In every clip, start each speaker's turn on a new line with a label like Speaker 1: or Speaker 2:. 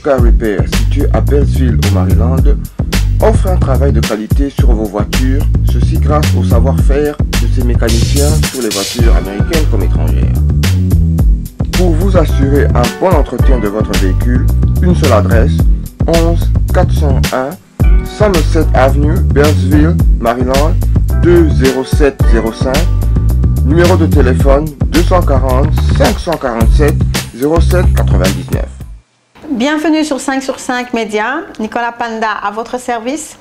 Speaker 1: Car Repair, situé à Beltsville au Maryland, offre un travail de qualité sur vos voitures, ceci grâce au savoir-faire de ses mécaniciens sur les voitures américaines comme étrangères. Pour vous assurer un bon entretien de votre véhicule, une seule adresse, 11 401 Somerset Avenue, Beltsville, Maryland, 20705, numéro de téléphone 240 547 0799.
Speaker 2: Bienvenue sur 5 sur 5 Média, Nicolas Panda à votre service.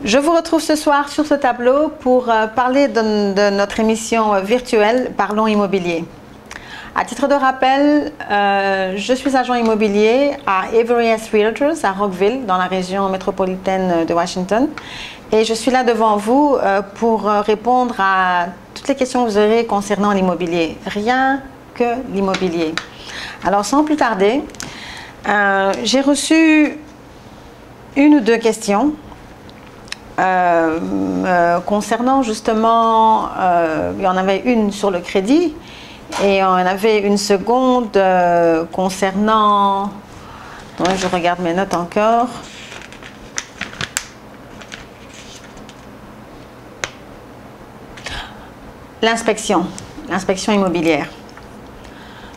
Speaker 2: Je vous retrouve ce soir sur ce tableau pour parler de notre émission virtuelle Parlons Immobilier. À titre de rappel, je suis agent immobilier à Avery S. Realtors à Rockville, dans la région métropolitaine de Washington. Et je suis là devant vous pour répondre à toutes les questions que vous aurez concernant l'immobilier. Rien que l'immobilier. Alors, sans plus tarder, j'ai reçu une ou deux questions concernant justement, il y en avait une sur le crédit et on avait une seconde concernant, je regarde mes notes encore, l'inspection immobilière.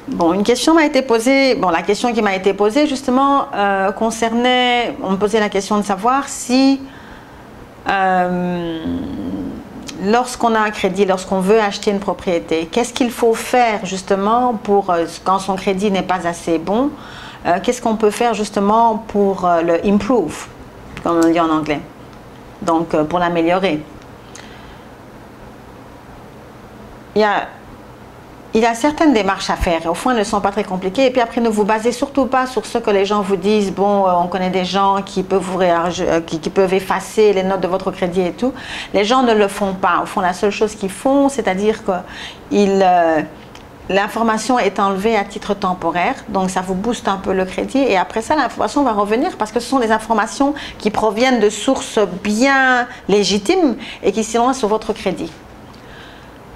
Speaker 2: Bon, une question m'a été posée, la question qui m'a été posée justement concernait, on me posait la question de savoir si lorsqu'on a un crédit, lorsqu'on veut acheter une propriété, qu'est-ce qu'il faut faire justement pour, quand son crédit n'est pas assez bon, qu'est-ce qu'on peut faire justement pour le improve, comme on dit en anglais, donc pour l'améliorer. Il y a certaines démarches à faire, au fond elles ne sont pas très compliquées, et puis après ne vous basez surtout pas sur ce que les gens vous disent, bon on connaît des gens qui peuvent, qui peuvent effacer les notes de votre crédit et tout. Les gens ne le font pas, au fond la seule chose qu'ils font, c'est-à-dire que l'information est enlevée à titre temporaire, donc ça vous booste un peu le crédit, et après ça l'information va revenir parce que ce sont des informations qui proviennent de sources bien légitimes et qui sont sur votre crédit.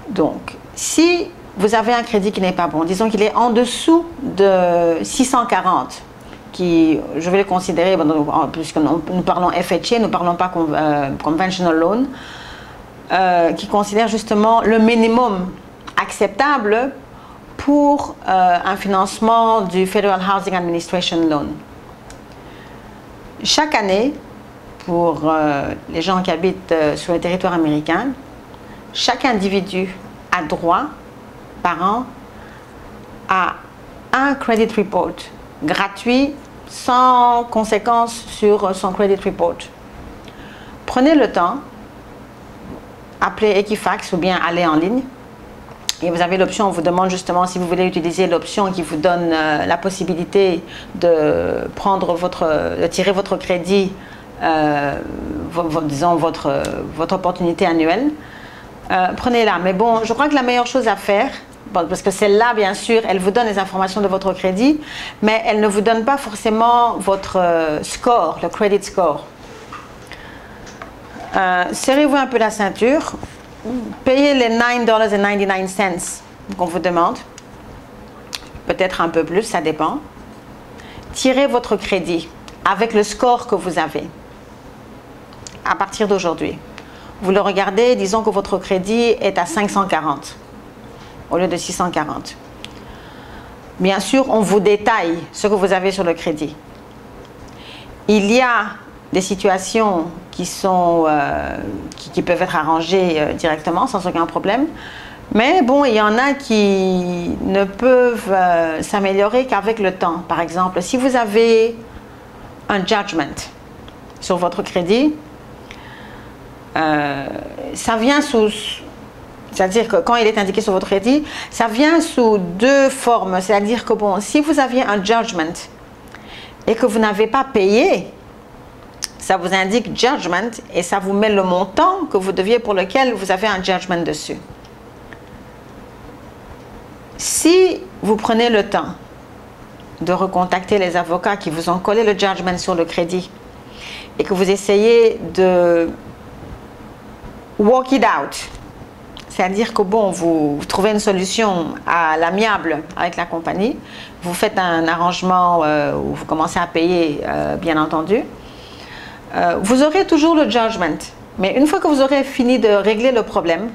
Speaker 2: Donc si vous avez un crédit qui n'est pas bon, disons qu'il est en dessous de 640, qui, je vais le considérer, puisque nous parlons FHA, nous ne parlons pas conventional loan, qui considère justement le minimum acceptable pour un financement du Federal Housing Administration Loan. Chaque année, pour les gens qui habitent sur le territoire américain, chaque individu a droit par an à un credit report gratuit sans conséquence sur son credit report. Prenez le temps, appelez Equifax ou bien allez en ligne et vous avez l'option, on vous demande justement si vous voulez utiliser l'option qui vous donne la possibilité de prendre de tirer votre crédit, disons votre opportunité annuelle. Prenez-la, mais bon, je crois que la meilleure chose à faire, parce que celle-là, bien sûr, elle vous donne les informations de votre crédit, mais elle ne vous donne pas forcément votre score, le credit score. Serrez-vous un peu la ceinture, payez les $9.99 qu'on vous demande, peut-être un peu plus, ça dépend. Tirez votre crédit avec le score que vous avez à partir d'aujourd'hui. Vous le regardez, disons que votre crédit est à 540 au lieu de 640. Bien sûr, on vous détaille ce que vous avez sur le crédit. Il y a des situations qui peuvent être arrangées directement sans aucun problème. Mais bon, il y en a qui ne peuvent s'améliorer qu'avec le temps. Par exemple, si vous avez un judgment sur votre crédit, ça vient sous, c'est-à-dire que quand il est indiqué sur votre crédit, ça vient sous deux formes. C'est-à-dire que bon, si vous aviez un judgment et que vous n'avez pas payé, ça vous indique judgment et ça vous met le montant que vous deviez pour lequel vous avez un judgment dessus. Si vous prenez le temps de recontacter les avocats qui vous ont collé le judgment sur le crédit et que vous essayez de work it out, c'est-à-dire que bon, vous trouvez une solution à l'amiable avec la compagnie, vous faites un arrangement où vous commencez à payer, bien entendu. Vous aurez toujours le judgment, mais une fois que vous aurez fini de régler le problème,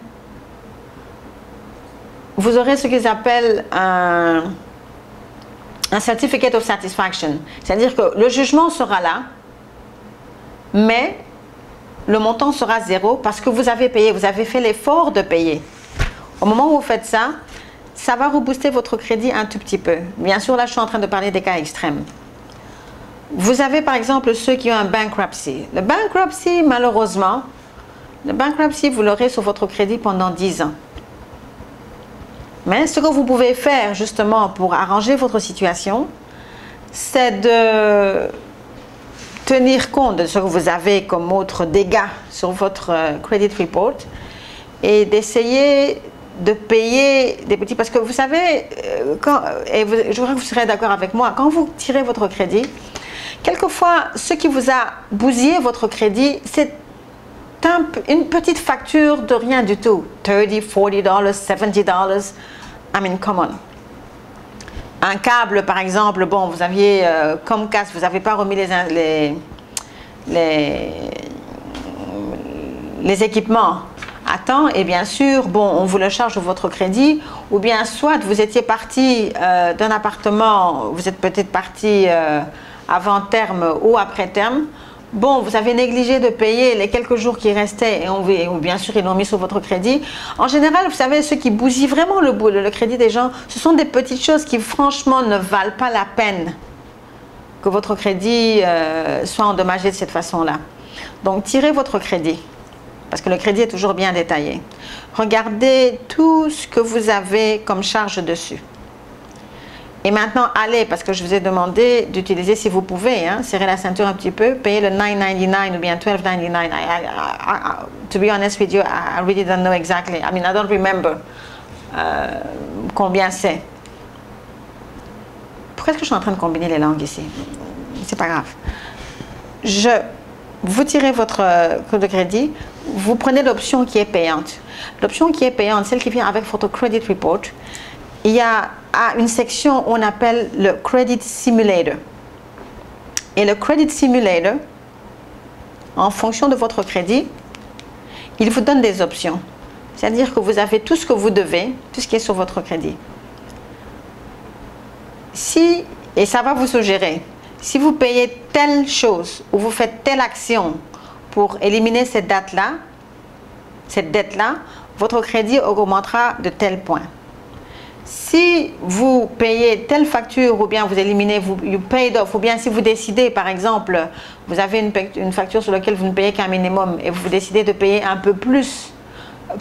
Speaker 2: vous aurez ce qu'ils appellent un certificate of satisfaction, c'est-à-dire que le jugement sera là, mais le montant sera zéro parce que vous avez payé, vous avez fait l'effort de payer. Au moment où vous faites ça, ça va rebooster votre crédit un tout petit peu. Bien sûr, là, je suis en train de parler des cas extrêmes. Vous avez par exemple ceux qui ont un bankruptcy. Le bankruptcy, malheureusement, vous l'aurez sur votre crédit pendant 10 ans. Mais ce que vous pouvez faire justement pour arranger votre situation, c'est de tenir compte de ce que vous avez comme autre dégâts sur votre credit report et d'essayer de payer des petits, parce que vous savez, je crois que vous serez d'accord avec moi, quand vous tirez votre crédit, quelquefois, ce qui vous a bousillé votre crédit, c'est une petite facture de rien du tout. $30, $40, $70. I mean, come on. Un câble, par exemple, bon, vous aviez Comcast, vous n'avez pas remis les équipements à temps, et bien sûr, bon, on vous le charge de votre crédit, ou bien soit vous étiez parti d'un appartement, vous êtes peut-être parti avant terme ou après terme, bon, vous avez négligé de payer les quelques jours qui restaient, ou bien sûr, ils l'ont mis sur votre crédit. En général, vous savez, ceux qui bousillent vraiment le crédit des gens, ce sont des petites choses qui, franchement, ne valent pas la peine que votre crédit soit endommagé de cette façon-là. Donc, tirez votre crédit, parce que le crédit est toujours bien détaillé. Regardez tout ce que vous avez comme charge dessus. Et maintenant, allez, parce que je vous ai demandé d'utiliser, si vous pouvez, hein, serrer la ceinture un petit peu, payer le $9.99 ou bien $12.99. To be honest with you, I really don't know exactly. I mean, I don't remember combien c'est. Pourquoi est-ce que je suis en train de combiner les langues ici? C'est pas grave. Vous tirez votre code de crédit, vous prenez l'option qui est payante. L'option qui est payante, celle qui vient avec votre credit report, il y a une section qu'on appelle le Credit Simulator. Et le Credit Simulator, en fonction de votre crédit, il vous donne des options. C'est-à-dire que vous avez tout ce que vous devez, tout ce qui est sur votre crédit. Et ça va vous suggérer, si vous payez telle chose ou vous faites telle action pour éliminer cette dette-là, votre crédit augmentera de tel point. Si vous payez telle facture ou bien vous éliminez, you paid off, ou bien si vous décidez, par exemple, vous avez une facture sur laquelle vous ne payez qu'un minimum et vous décidez de payer un peu plus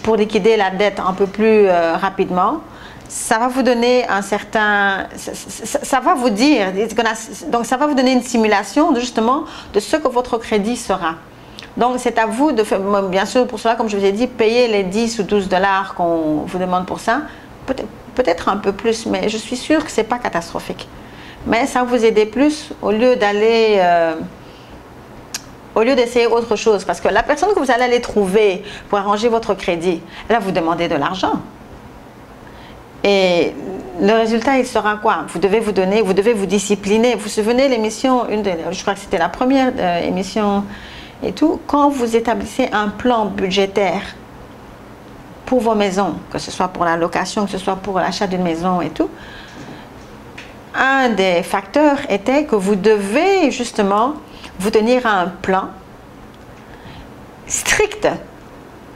Speaker 2: pour liquider la dette un peu plus rapidement, ça va vous donner un certain... Ça va vous dire, donc ça va vous donner une simulation justement de ce que votre crédit sera. Donc c'est à vous de faire, bien sûr pour cela, comme je vous ai dit, payer les 10 ou 12 $ qu'on vous demande pour ça, peut-être un peu plus, mais je suis sûre que ce n'est pas catastrophique. Mais ça va vous aider plus au lieu d'aller... au lieu d'essayer autre chose, parce que la personne que vous allez aller trouver pour arranger votre crédit, elle va vous demander de l'argent. Et le résultat, il sera quoi? Vous devez vous donner, vous devez vous discipliner. Vous vous souvenez l'émission, je crois que c'était la première émission et tout, quand vous établissez un plan budgétaire pour vos maisons, que ce soit pour la location, que ce soit pour l'achat d'une maison et tout, un des facteurs était que vous devez justement vous tenir à un plan strict,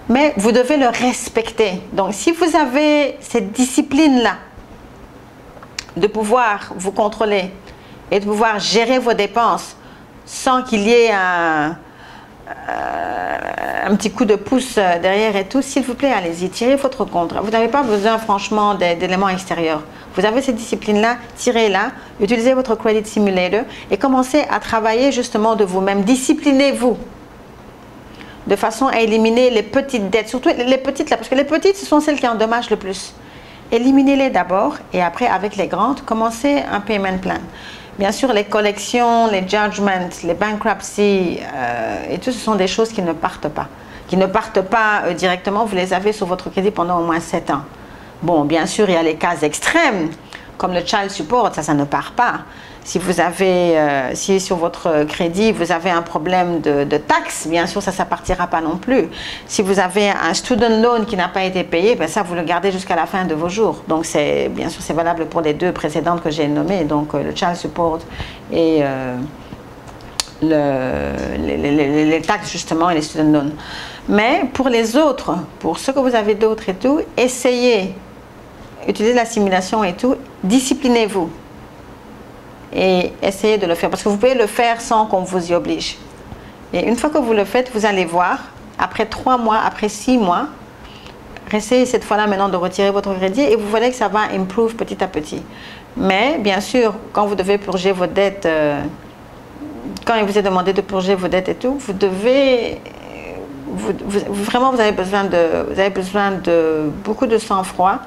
Speaker 2: mais vous devez le respecter. Donc si vous avez cette discipline-là de pouvoir vous contrôler et de pouvoir gérer vos dépenses sans qu'il y ait un petit coup de pouce derrière et tout, s'il vous plaît, allez-y, tirez votre compte. Vous n'avez pas besoin franchement d'éléments extérieurs. Vous avez cette discipline-là, tirez-la, utilisez votre Credit Simulator et commencez à travailler justement de vous-même. Disciplinez-vous de façon à éliminer les petites dettes, surtout les petites là, parce que les petites, ce sont celles qui endommagent le plus. Éliminez-les d'abord et après, avec les grandes, commencez un payment plan. Bien sûr, les collections, les judgments, les bankruptcies et tout, ce sont des choses qui ne partent pas. qui ne partent pas directement, vous les avez sur votre crédit pendant au moins 7 ans. Bon, bien sûr, il y a les cas extrêmes, comme le child support, ça ne part pas. Si vous avez, si sur votre crédit, vous avez un problème de taxes, bien sûr, ça ne partira pas non plus. Si vous avez un student loan qui n'a pas été payé, ben ça, vous le gardez jusqu'à la fin de vos jours. Donc, bien sûr, c'est valable pour les 2 précédentes que j'ai nommées, donc le child support et les taxes, justement, et les student loans. Mais pour les autres, pour ce que vous avez d'autres et tout, essayez, utilisez la simulation et tout, disciplinez-vous. Et essayez de le faire, parce que vous pouvez le faire sans qu'on vous y oblige. Et une fois que vous le faites, vous allez voir, après 3 mois, après 6 mois, essayez cette fois-là maintenant de retirer votre crédit et vous voyez que ça va improve petit à petit. Mais bien sûr, quand vous devez purger vos dettes, quand il vous est demandé de purger vos dettes et tout, vous devez, vraiment vous avez besoin de beaucoup de sang-froid.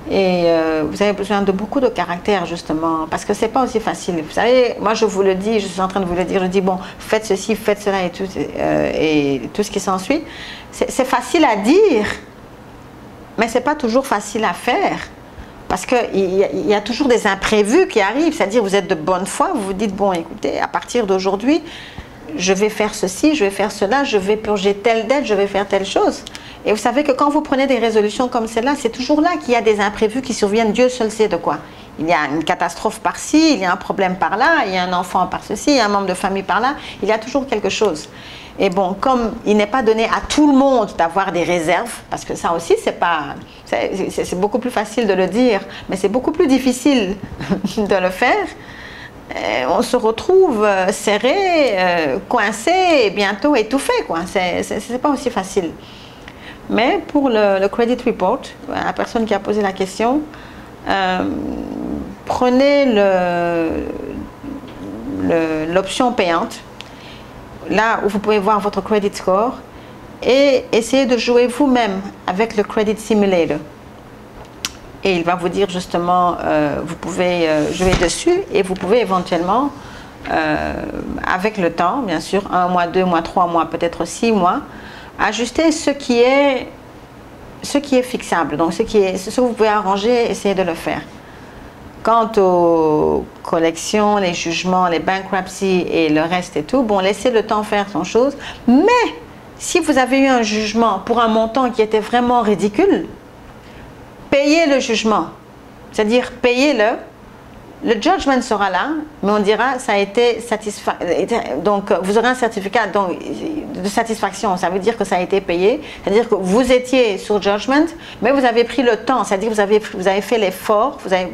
Speaker 2: Et vous avez besoin de beaucoup de caractère, justement, parce que c'est pas aussi facile. Vous savez, moi je vous le dis, je suis en train de vous le dire, je dis bon, faites ceci, faites cela et tout ce qui s'ensuit. C'est facile à dire, mais c'est pas toujours facile à faire. Parce qu'il y a toujours des imprévus qui arrivent, c'est-à-dire vous êtes de bonne foi, vous vous dites bon, écoutez, à partir d'aujourd'hui, je vais faire ceci, je vais faire cela, je vais purger telle dette, je vais faire telle chose. Et vous savez que quand vous prenez des résolutions comme celle-là, c'est toujours là qu'il y a des imprévus qui surviennent, Dieu seul sait de quoi. Il y a une catastrophe par-ci, il y a un problème par-là, il y a un enfant par-ceci, il y a un membre de famille par-là, il y a toujours quelque chose. Et bon, comme il n'est pas donné à tout le monde d'avoir des réserves, parce que ça aussi, c'est beaucoup plus facile de le dire, mais c'est beaucoup plus difficile de le faire. On se retrouve serré, coincé et bientôt étouffé, quoi. C'est pas aussi facile. Mais pour le credit report, la personne qui a posé la question, prenez l'option payante, là où vous pouvez voir votre credit score, et essayez de jouer vous-même avec le credit simulator. Et il va vous dire justement, vous pouvez jouer dessus et vous pouvez éventuellement, avec le temps, bien sûr, 1 mois, 2 mois, 3 mois, peut-être 6 mois, ajuster ce qui est fixable. Donc, ce que vous pouvez arranger, essayez de le faire. Quant aux collections, les jugements, les bankruptcies et le reste et tout, bon, laissez le temps faire son chose. Mais, si vous avez eu un jugement pour un montant qui était vraiment ridicule, payez le jugement, c'est-à-dire payez-le, le judgment sera là, mais on dira ça a été satisfait, donc vous aurez un certificat de satisfaction, ça veut dire que ça a été payé, c'est-à-dire que vous étiez sur judgment, mais vous avez pris le temps, c'est-à-dire que vous avez fait l'effort, vous avez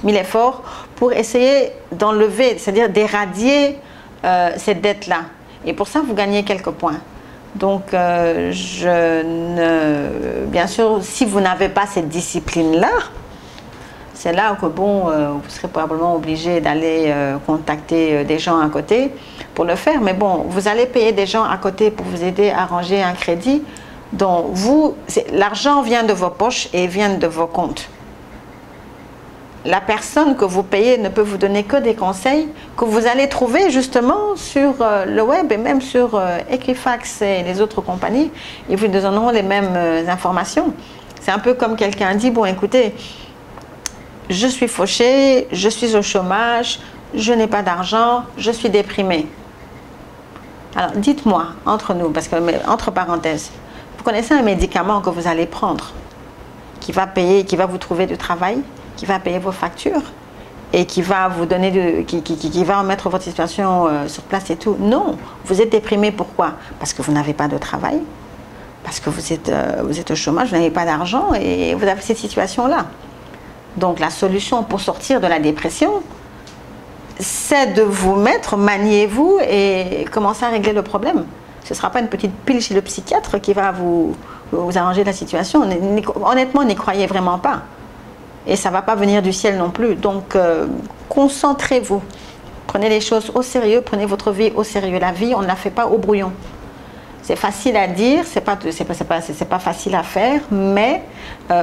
Speaker 2: mis l'effort pour essayer d'enlever, c'est-à-dire d'éradier cette dette-là, et pour ça vous gagnez quelques points. Donc, bien sûr, si vous n'avez pas cette discipline-là, c'est là que, bon, vous serez probablement obligé d'aller contacter des gens à côté pour le faire. Mais bon, vous allez payer des gens à côté pour vous aider à arranger un crédit dont l'argent vient de vos poches et vient de vos comptes. La personne que vous payez ne peut vous donner que des conseils que vous allez trouver justement sur le web et même sur Equifax et les autres compagnies. Ils vous donneront les mêmes informations. C'est un peu comme quelqu'un dit, bon écoutez, je suis fauché, je suis au chômage, je n'ai pas d'argent, je suis déprimé. Alors dites-moi, entre nous, parce que entre parenthèses, vous connaissez un médicament que vous allez prendre qui va payer, qui va vous trouver du travail, qui va payer vos factures et qui va vous donner qui va remettre votre situation sur place et tout. Non, vous êtes déprimé. Pourquoi? Parce que vous n'avez pas de travail, parce que vous êtes au chômage, vous n'avez pas d'argent et vous avez cette situation-là. Donc la solution pour sortir de la dépression, c'est de vous mettre, maniez-vous et commencer à régler le problème. Ce ne sera pas une petite pile chez le psychiatre qui va vous arranger la situation. Honnêtement, n'y croyez vraiment pas. Et ça ne va pas venir du ciel non plus. Donc, concentrez-vous. Prenez les choses au sérieux, prenez votre vie au sérieux. La vie, on ne la fait pas au brouillon. C'est facile à dire, c'est pas facile à faire, mais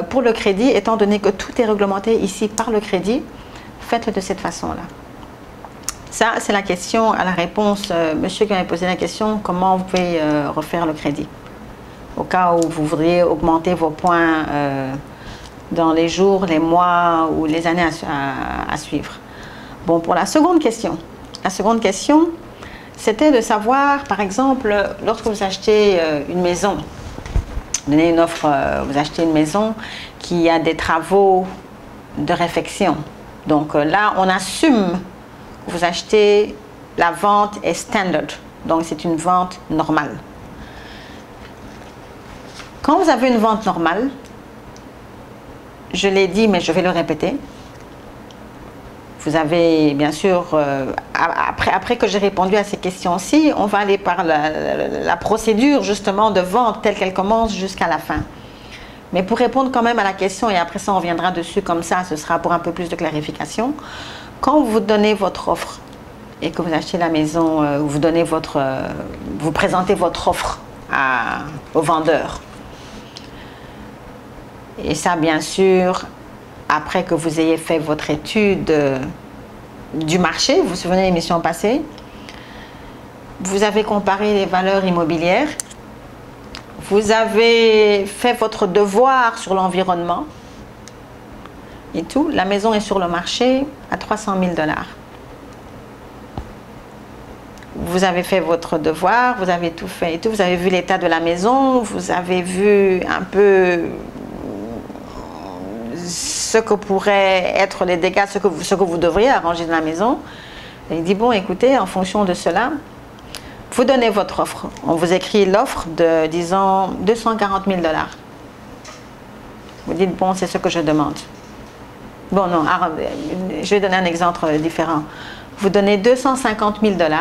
Speaker 2: pour le crédit, étant donné que tout est réglementé ici par le crédit, faites-le de cette façon-là. Ça, c'est la question à la réponse. Monsieur qui m'avait posé la question, comment vous pouvez refaire le crédit? Au cas où vous voudriez augmenter vos points dans les jours, les mois ou les années à suivre. Bon, pour la seconde question. La seconde question, c'était de savoir, par exemple, lorsque vous achetez une maison, vous donnez une offre, vous achetez une maison qui a des travaux de réfection. Donc là, on assume que vous achetez, la vente est standard. Donc c'est une vente normale. Quand vous avez une vente normale, je l'ai dit, mais je vais le répéter. Vous avez, bien sûr, après que j'ai répondu à ces questions-ci, on va aller par la procédure, justement, de vente telle qu'elle commence jusqu'à la fin. Mais pour répondre quand même à la question, et après ça, on reviendra dessus comme ça, ce sera pour un peu plus de clarification. Quand vous donnez votre offre et que vous achetez la maison, vous présentez votre offre au vendeur. Et ça, bien sûr, après que vous ayez fait votre étude du marché, vous vous souvenez de l'émission passée, vous avez comparé les valeurs immobilières, vous avez fait votre devoir sur l'environnement et tout. La maison est sur le marché à 300 000 $. Vous avez fait votre devoir, vous avez tout fait et tout. Vous avez vu l'état de la maison, vous avez vu un peu ce que pourraient être les dégâts, ce que vous devriez arranger dans la maison. Et il dit, bon, écoutez, en fonction de cela, vous donnez votre offre. On vous écrit l'offre de, disons, 240 000 $. Vous dites, bon, c'est ce que je demande. Bon, non, je vais donner un exemple différent. Vous donnez 250 000 $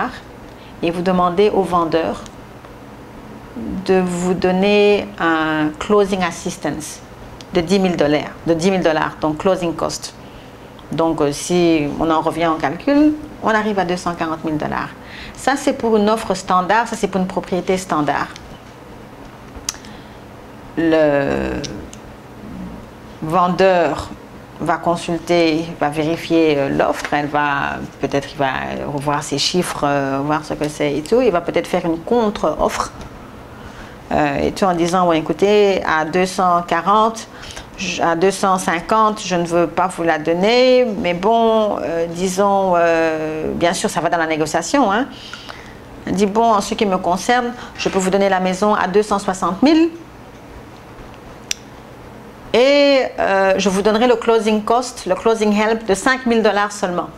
Speaker 2: et vous demandez au vendeur de vous donner un closing assistance de 10 000 $, donc closing cost. Donc, si on en revient en calcul, on arrive à 240 000 $. Ça, c'est pour une offre standard, ça, c'est pour une propriété standard. Le vendeur va consulter, va vérifier l'offre, peut-être il va revoir ses chiffres, voir ce que c'est et tout, il va peut-être faire une contre-offre et tout en disant, bon, écoutez, à 240, à 250, je ne veux pas vous la donner, mais bon, disons, bien sûr, ça va dans la négociation, hein. Il dit, bon, en ce qui me concerne, je peux vous donner la maison à 260 000 et je vous donnerai le closing cost, le closing help de 5 000 $ seulement.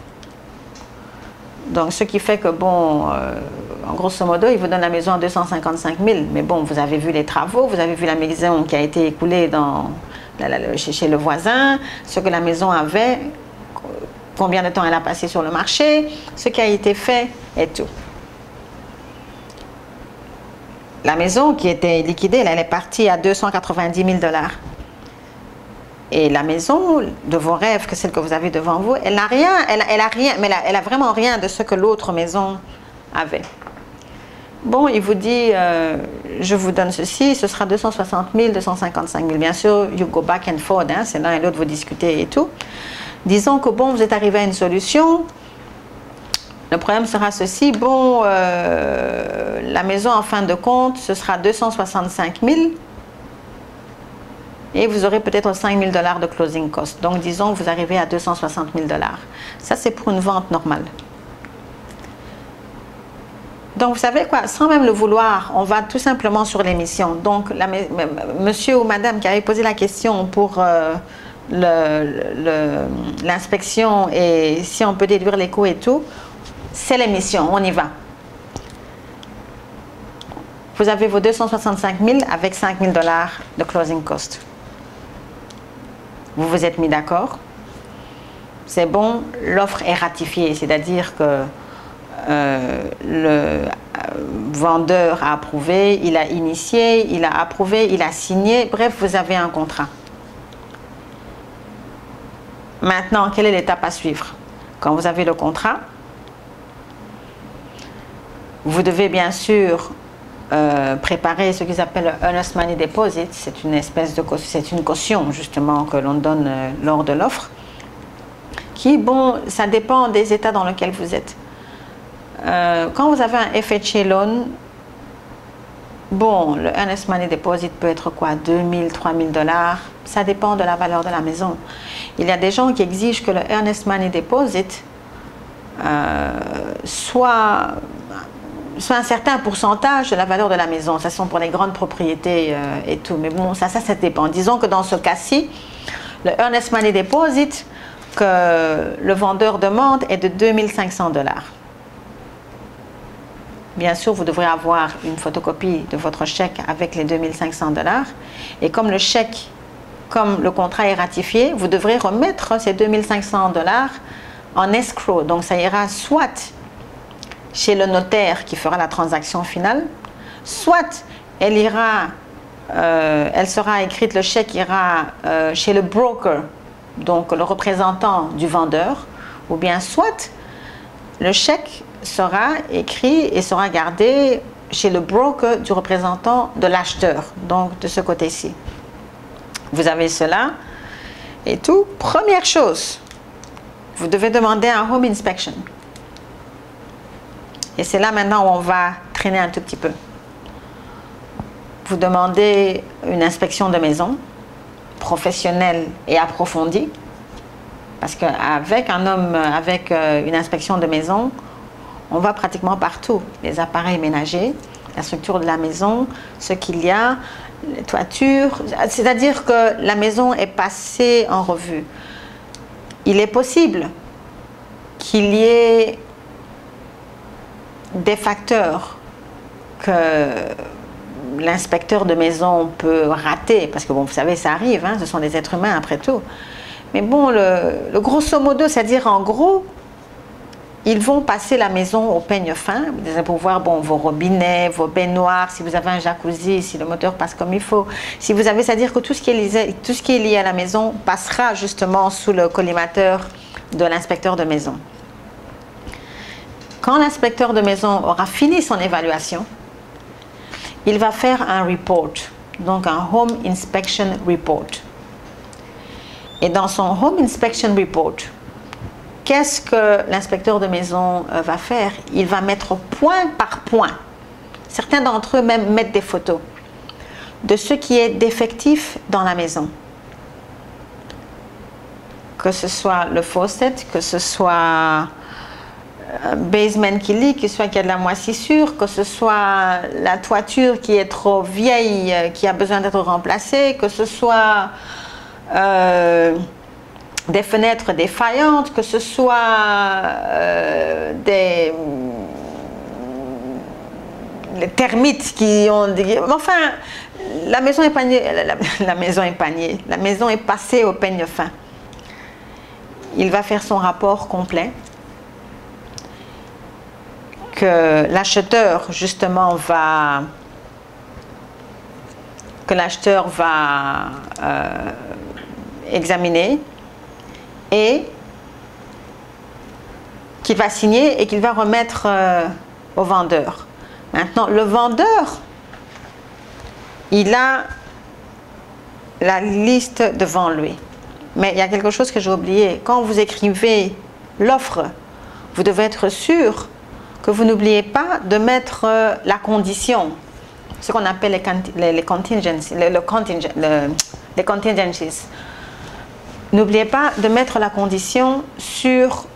Speaker 2: Donc, ce qui fait que, bon, en grosso modo, il vous donne la maison à 255 000. Mais bon, vous avez vu les travaux, vous avez vu la maison qui a été écoulée chez le voisin, ce que la maison avait, combien de temps elle a passé sur le marché, ce qui a été fait et tout. La maison qui était liquidée, elle est partie à 290 000 $. Et la maison de vos rêves, que celle que vous avez devant vous, elle n'a rien, elle a rien, mais elle a vraiment rien de ce que l'autre maison avait. Bon, il vous dit, je vous donne ceci, ce sera 260 000, 255 000. Bien sûr, you go back and forth, hein, c'est l'un et l'autre, vous discutez et tout. Disons que bon, vous êtes arrivé à une solution. Le problème sera ceci, bon, la maison en fin de compte, ce sera 265 000. Et vous aurez peut-être 5 000 $ de closing cost. Donc, disons que vous arrivez à 260 000 $. Ça, c'est pour une vente normale. Donc, vous savez quoi, sans même le vouloir, on va tout simplement sur l'émission. Donc, monsieur ou madame qui avait posé la question pour l'inspection et si on peut déduire les coûts et tout, c'est l'émission, on y va. Vous avez vos 265 000 avec 5 000 $ de closing cost. Vous vous êtes mis d'accord, c'est bon, l'offre est ratifiée, c'est-à-dire que le vendeur a approuvé, il a initié, il a approuvé, il a signé, bref, vous avez un contrat. Maintenant, quelle est l'étape à suivre? Quand vous avez le contrat, vous devez bien sûr préparer ce qu'ils appellent le earnest money deposit. C'est une espèce de c'est une caution justement que l'on donne lors de l'offre. Qui, bon, ça dépend des états dans lesquels vous êtes. quand vous avez un FHA loan, bon, le Earnest Money Deposit peut être quoi, 2000, 3000 $. Ça dépend de la valeur de la maison. Il y a des gens qui exigent que le Earnest Money Deposit soit un certain pourcentage de la valeur de la maison. Ça sont pour les grandes propriétés et tout. Mais bon, ça dépend. Disons que dans ce cas-ci, le Earnest Money Deposit que le vendeur demande est de 2500 $. Bien sûr, vous devrez avoir une photocopie de votre chèque avec les 2500 $. Et comme le contrat est ratifié, vous devrez remettre ces 2500 $ en escrow. Donc, ça ira soit chez le notaire qui fera la transaction finale, soit elle sera écrite, le chèque ira chez le broker, donc le représentant du vendeur, ou bien soit le chèque sera écrit et sera gardé chez le broker du représentant de l'acheteur, donc de ce côté-ci. Vous avez cela et tout. Première chose, vous devez demander un home inspection. Et c'est là maintenant où on va traîner un tout petit peu. Vous demandez une inspection de maison, professionnelle et approfondie, parce qu'avec une inspection de maison, on va pratiquement partout. Les appareils ménagers, la structure de la maison, ce qu'il y a, les toitures, c'est-à-dire que la maison est passée en revue. Il est possible qu'il y ait des facteurs que l'inspecteur de maison peut rater, parce que bon, vous savez, ça arrive, hein, ce sont des êtres humains après tout. Mais bon, le grosso modo, c'est-à-dire en gros, ils vont passer la maison au peigne fin pour voir bon, vos robinets, vos baignoires, si vous avez un jacuzzi, si le moteur passe comme il faut. Si vous avez, c'est-à-dire que tout ce qui est lié à la maison passera justement sous le collimateur de l'inspecteur de maison. Quand l'inspecteur de maison aura fini son évaluation, il va faire un report, donc un Home Inspection Report. Et dans son Home Inspection Report, qu'est-ce que l'inspecteur de maison va faire? Il va mettre point par point, certains d'entre eux même mettent des photos, de ce qui est défectif dans la maison. Que ce soit le faucet, que ce soit un basement qui leak, que ce soit qu'il y a de la moisissure, que ce soit la toiture qui est trop vieille, qui a besoin d'être remplacée, que ce soit des fenêtres défaillantes, que ce soit les termites qui ont des... Enfin, la maison est pagnée, la maison est pagnée, la maison est passée au peigne fin. Il va faire son rapport complet, que l'acheteur justement va... que l'acheteur va examiner et qu'il va signer et qu'il va remettre au vendeur. Maintenant, le vendeur, il a la liste devant lui. Mais il y a quelque chose que j'ai oublié. Quand vous écrivez l'offre, vous devez être sûr que vous n'oubliez pas de mettre la condition, ce qu'on appelle les contingencies. N'oubliez pas de mettre la condition sur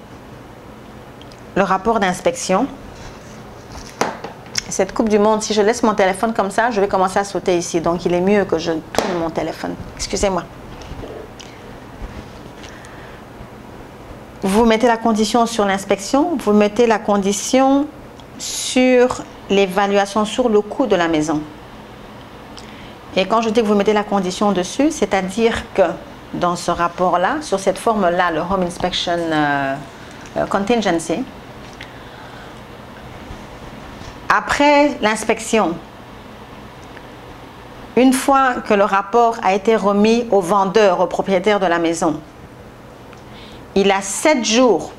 Speaker 2: le rapport d'inspection. Cette Coupe du Monde, si je laisse mon téléphone comme ça, je vais commencer à sauter ici. Donc, il est mieux que je tourne mon téléphone. Excusez-moi. Vous mettez la condition sur l'inspection, vous mettez la condition sur l'évaluation, sur le coût de la maison. Et quand je dis que vous mettez la condition dessus, c'est-à-dire que dans ce rapport-là, sur cette forme-là, le Home Inspection Contingency, après l'inspection, une fois que le rapport a été remis au vendeur, au propriétaire de la maison, il a 7 jours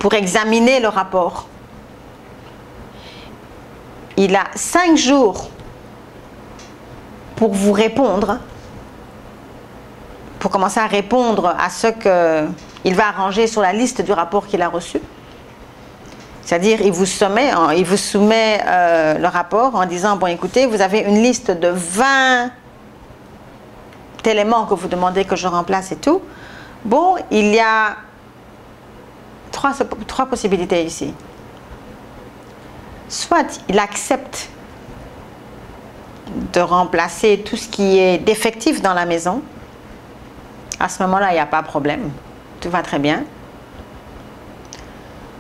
Speaker 2: pour examiner le rapport. Il a 5 jours pour vous répondre, pour commencer à répondre à ce qu'il va arranger sur la liste du rapport qu'il a reçu. C'est-à-dire, il vous soumet le rapport en disant, bon, écoutez, vous avez une liste de 20 éléments que vous demandez que je remplace et tout. Bon, il y a trois possibilités ici. Soit il accepte de remplacer tout ce qui est défectif dans la maison. À ce moment-là, il n'y a pas de problème. Tout va très bien.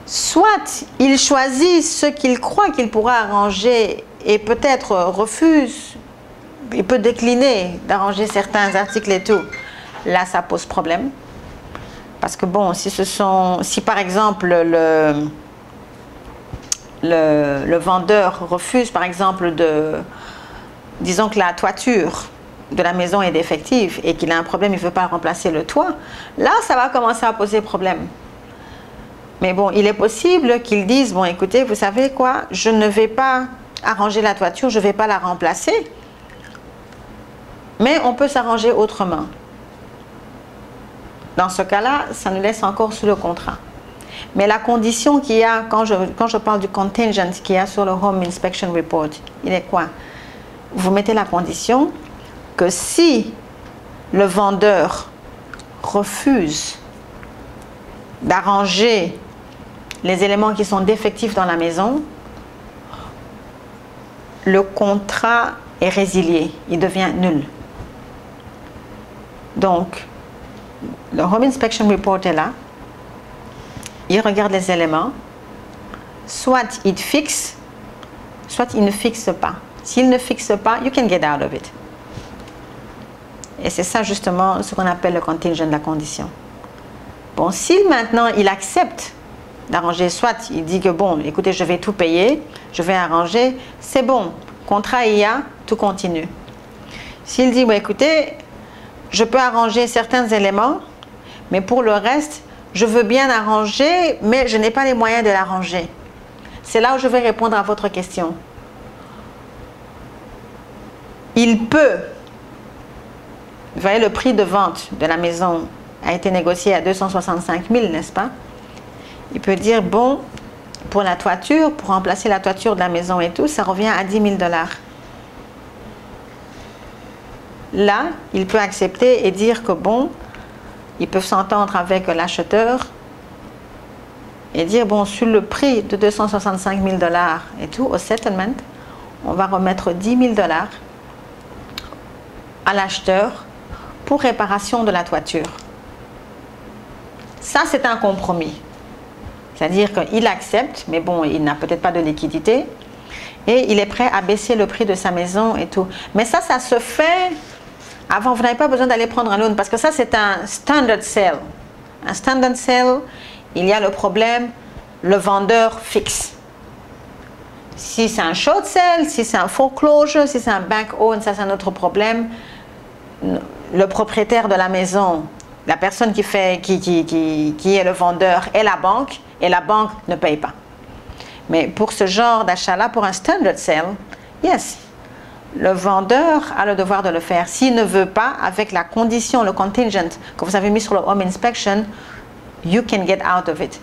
Speaker 2: Soit il choisit ce qu'il croit qu'il pourra arranger et peut-être refuse, il peut décliner d'arranger certains articles et tout. Là, ça pose problème. Parce que bon, si par exemple le vendeur refuse par exemple disons que la toiture de la maison est défective et qu'il a un problème, il ne veut pas remplacer le toit, là ça va commencer à poser problème. Mais bon, il est possible qu'ils disent, bon écoutez, vous savez quoi, je ne vais pas arranger la toiture, je ne vais pas la remplacer, mais on peut s'arranger autrement. Dans ce cas-là, ça nous laisse encore sous le contrat. Mais la condition qu'il y a, quand je parle du contingent qu'il y a sur le Home Inspection Report, il est quoi? Vous mettez la condition que si le vendeur refuse d'arranger les éléments qui sont défectifs dans la maison, le contrat est résilié, il devient nul. Donc, le Home Inspection Report est là, il regarde les éléments, soit il fixe, soit il ne fixe pas. S'il ne fixe pas, you can get out of it. Et c'est ça justement ce qu'on appelle le contingent, la condition. Bon, si maintenant il accepte d'arranger, soit il dit que bon, écoutez, je vais tout payer, je vais arranger, c'est bon, contrat il y a, tout continue. S'il dit, bon, écoutez, je peux arranger certains éléments, mais pour le reste, je veux bien arranger, mais je n'ai pas les moyens de l'arranger. C'est là où je vais répondre à votre question. Il peut, vous voyez, le prix de vente de la maison a été négocié à 265 000, n'est-ce pas? Il peut dire, bon, pour la toiture, pour remplacer la toiture de la maison et tout, ça revient à 10 000 $. Là, il peut accepter et dire que bon, ils peuvent s'entendre avec l'acheteur et dire, bon, sur le prix de 265 000 $ et tout, au settlement, on va remettre 10 000 $ à l'acheteur pour réparation de la toiture. Ça, c'est un compromis. C'est-à-dire qu'il accepte, mais bon, il n'a peut-être pas de liquidité, et il est prêt à baisser le prix de sa maison et tout. Mais ça se fait avant, vous n'avez pas besoin d'aller prendre un loan, parce que ça, c'est un standard sale. Un standard sale, il y a le problème, le vendeur fixe. Si c'est un short sale, si c'est un foreclosure, si c'est un bank own, ça c'est un autre problème. Le propriétaire de la maison, la personne qui est le vendeur est la banque, et la banque ne paye pas. Mais pour ce genre d'achat-là, pour un standard sale, yes, le vendeur a le devoir de le faire. S'il ne veut pas, avec la condition, le contingent que vous avez mis sur le Home Inspection, you can get out of it.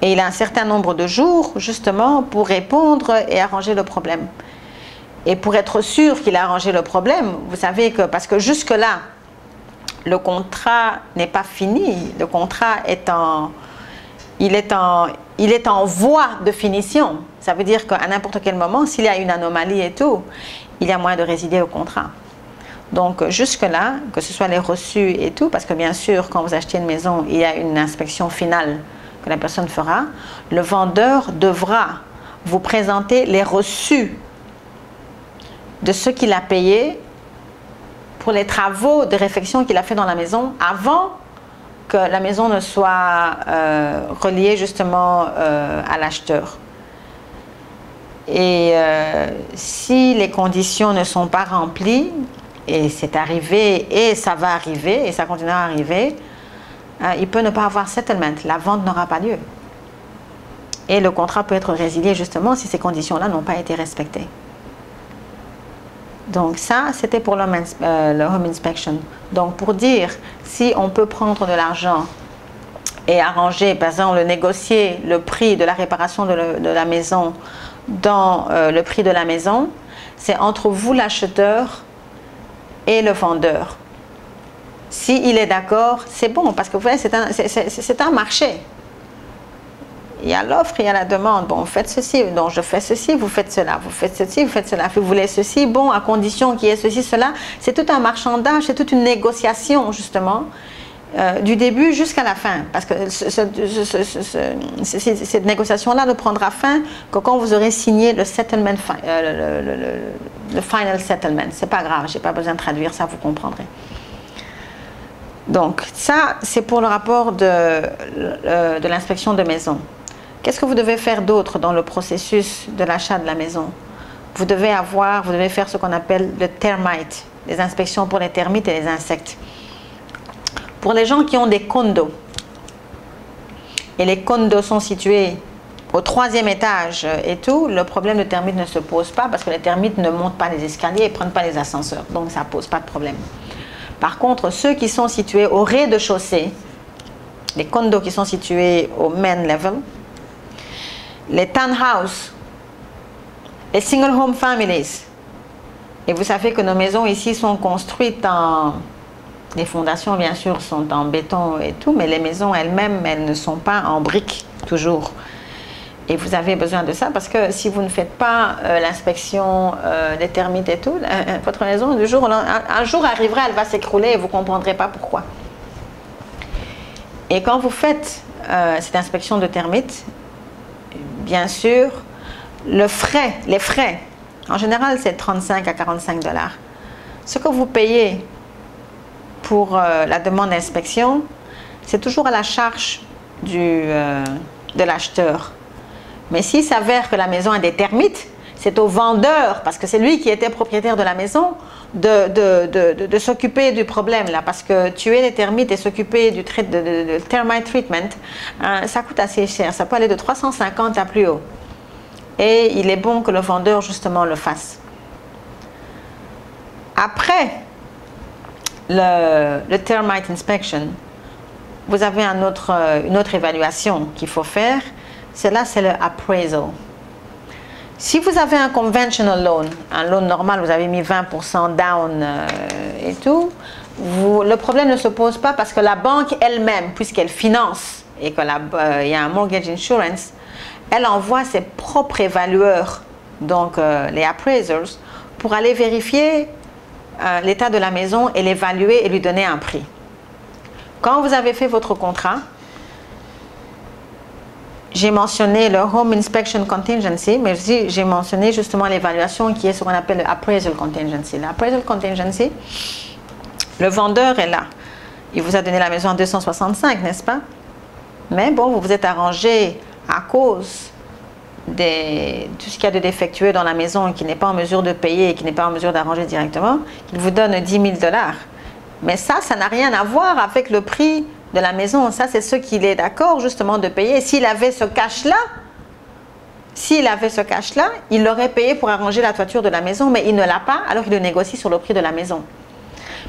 Speaker 2: Et il a un certain nombre de jours, justement, pour répondre et arranger le problème. Et pour être sûr qu'il a arrangé le problème, vous savez que, parce que jusque-là, le contrat n'est pas fini, le contrat est il est en voie de finition. Ça veut dire qu'à n'importe quel moment, s'il y a une anomalie et tout, il y a moyen de résilier le contrat. Donc jusque-là, que ce soit les reçus et tout, parce que bien sûr, quand vous achetez une maison, il y a une inspection finale que la personne fera, le vendeur devra vous présenter les reçus de ce qu'il a payé pour les travaux de réfection qu'il a fait dans la maison avant que la maison ne soit reliée justement à l'acheteur. Et si les conditions ne sont pas remplies, et c'est arrivé, et ça va arriver, et ça continuera à arriver, il peut ne pas avoir settlement, la vente n'aura pas lieu. Et le contrat peut être résilié justement si ces conditions-là n'ont pas été respectées. Donc ça, c'était pour le Home Inspection. Donc pour dire si on peut prendre de l'argent et arranger, par exemple, négocier le prix de la réparation de la maison dans le prix de la maison, c'est entre vous, l'acheteur, et le vendeur. S'il est d'accord, c'est bon, parce que vous voyez, c'est un marché. Il y a l'offre, il y a la demande. Bon, faites ceci, donc je fais ceci, vous faites cela, vous faites ceci, vous faites cela. Vous voulez ceci, bon, à condition qu'il y ait ceci, cela. C'est tout un marchandage, c'est toute une négociation, justement, du début jusqu'à la fin. Parce que cette négociation-là ne prendra fin que quand vous aurez signé le settlement, le final settlement. C'est pas grave, j'ai pas besoin de traduire ça, vous comprendrez. Donc, ça, c'est pour le rapport de l'inspection de maison. Qu'est-ce que vous devez faire d'autre dans le processus de l'achat de la maison? Vous devez faire ce qu'on appelle le termite, les inspections pour les termites et les insectes. Pour les gens qui ont des condos, et les condos sont situés au 3e étage et tout, le problème de termites ne se pose pas parce que les termites ne montent pas les escaliers et ne prennent pas les ascenseurs. Donc, ça ne pose pas de problème. Par contre, ceux qui sont situés au rez-de-chaussée, les condos qui sont situés au main level, les townhouses, les single home families, et vous savez que nos maisons ici sont construites les fondations bien sûr sont en béton et tout, mais les maisons elles-mêmes, elles ne sont pas en briques toujours. Et vous avez besoin de ça parce que si vous ne faites pas l'inspection des termites et tout, votre maison, un jour arrivera, elle va s'écrouler et vous ne comprendrez pas pourquoi. Et quand vous faites cette inspection de termites, bien sûr, les frais, en général c'est 35 à 45 $. Ce que vous payez pour la demande d'inspection, c'est toujours à la charge de l'acheteur. Mais s'il s'avère que la maison a des termites, c'est au vendeur, parce que c'est lui qui était propriétaire de la maison, de s'occuper du problème là, parce que tuer les termites et s'occuper du termite treatment, ça coûte assez cher, ça peut aller de 350 à plus haut. Et il est bon que le vendeur justement le fasse. Après le termite inspection, vous avez une autre évaluation qu'il faut faire. Celle-là, c'est le appraisal. Si vous avez un conventional loan, un loan normal, vous avez mis 20% down et tout, le problème ne se pose pas parce que la banque elle-même, puisqu'elle finance et qu'il y a un mortgage insurance, elle envoie ses propres évalueurs, donc les appraisers, pour aller vérifier l'état de la maison et l'évaluer et lui donner un prix. Quand vous avez fait votre contrat, j'ai mentionné le Home Inspection Contingency, mais j'ai mentionné justement l'évaluation qui est ce qu'on appelle l'Appraisal Contingency. L'Appraisal Contingency, le vendeur est là. Il vous a donné la maison en 265, n'est-ce pas? Mais bon, vous vous êtes arrangé à cause de tout ce qu'il y a de défectueux dans la maison et qui n'est pas en mesure de payer et qui n'est pas en mesure d'arranger directement, qu'il vous donne 10 000 $. Mais ça n'a rien à voir avec le prix de la maison. Ça, c'est ce qu'il est d'accord justement de payer. S'il avait ce cash-là, il l'aurait payé pour arranger la toiture de la maison, mais il ne l'a pas, alors il le négocie sur le prix de la maison.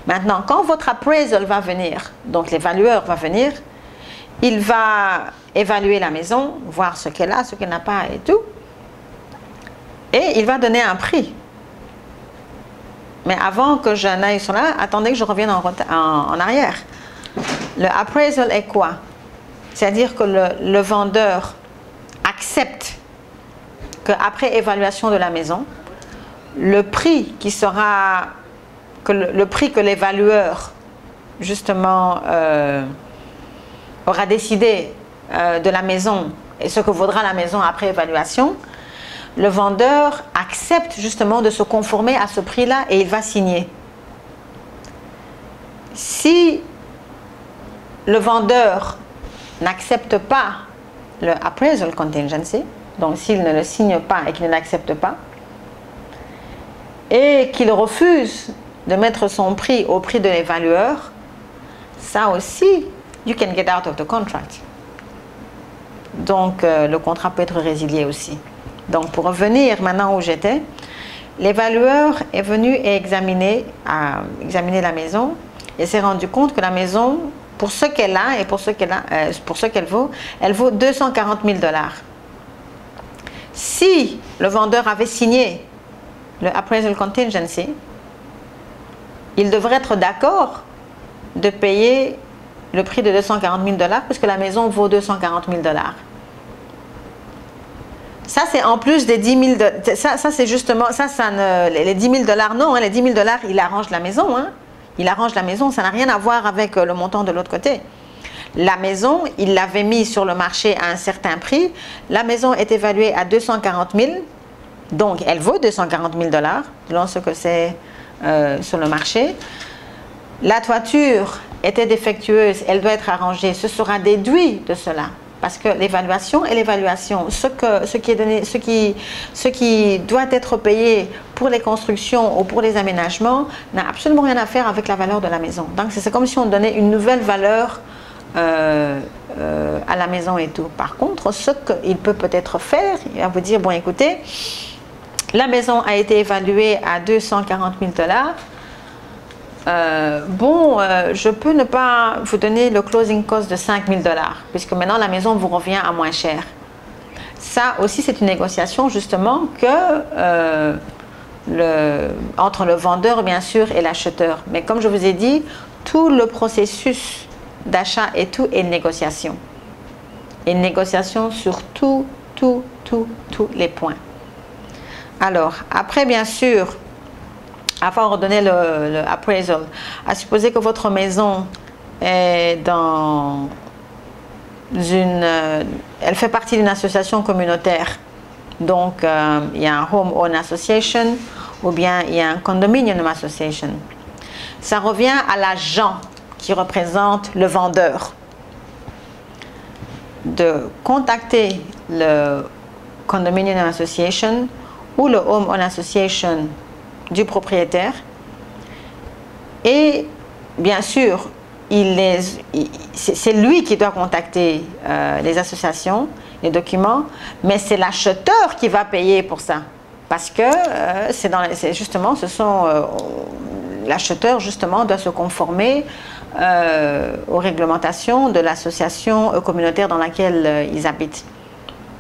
Speaker 2: Maintenant, quand votre appraisal va venir, donc l'évalueur va venir, il va évaluer la maison, voir ce qu'elle a, ce qu'elle n'a pas et tout, et il va donner un prix. Mais avant que je n'aille sur là, attendez que je revienne en arrière. Le appraisal est quoi? C'est-à-dire que le vendeur accepte qu'après évaluation de la maison, le prix que l'évalueur justement aura décidé de la maison et ce que vaudra la maison après évaluation, le vendeur accepte justement de se conformer à ce prix-là et il va signer. Si le vendeur n'accepte pas le appraisal contingency, donc s'il ne le signe pas et qu'il ne l'accepte pas, et qu'il refuse de mettre son prix au prix de l'évalueur, ça aussi, you can get out of the contract. Donc le contrat peut être résilié aussi. Donc pour revenir maintenant où j'étais, l'évalueur est venu et examiner la maison et s'est rendu compte que la maison pour ce qu'elle a et pour ce qu'elle vaut, elle vaut 240 000 $. Si le vendeur avait signé le appraisal contingency, il devrait être d'accord de payer le prix de 240 000 $, puisque la maison vaut 240 000 $. Ça, c'est en plus des 10 000 $. Ça c'est justement, les 10 000 $, non, hein, les 10 000 $, il arrange la maison. Hein. Il arrange la maison, ça n'a rien à voir avec le montant de l'autre côté. La maison, il l'avait mis sur le marché à un certain prix. La maison est évaluée à 240 000 $. Donc, elle vaut 240 000 $, selon ce que c'est sur le marché. La toiture était défectueuse, elle doit être arrangée. Ce sera déduit de cela. Parce que l'évaluation est l'évaluation. Ce qui doit être payé pour les constructions ou pour les aménagements n'a absolument rien à faire avec la valeur de la maison. Donc, c'est comme si on donnait une nouvelle valeur à la maison et tout. Par contre, ce qu'il peut peut-être faire, il va vous dire, bon écoutez, la maison a été évaluée à 240 000 $. Je peux ne pas vous donner le closing cost de 5 000 $, puisque maintenant la maison vous revient à moins cher. Ça aussi, c'est une négociation justement entre le vendeur, bien sûr, et l'acheteur. Mais comme je vous ai dit, tout le processus d'achat et tout est une négociation. Et une négociation sur tous les points. Alors, après, bien sûr, avant de donner le appraisal, à supposer que votre maison est dans elle fait partie d'une association communautaire. Donc, il y a un Home Owners Association ou bien il y a un Condominium Association. Ça revient à l'agent qui représente le vendeur de contacter le Condominium Association ou le Home Owners Association du propriétaire, et bien sûr c'est lui qui doit contacter les associations, les documents, mais c'est l'acheteur qui va payer pour ça, parce que l'acheteur justement doit se conformer aux réglementations de l'association communautaire dans laquelle ils habitent.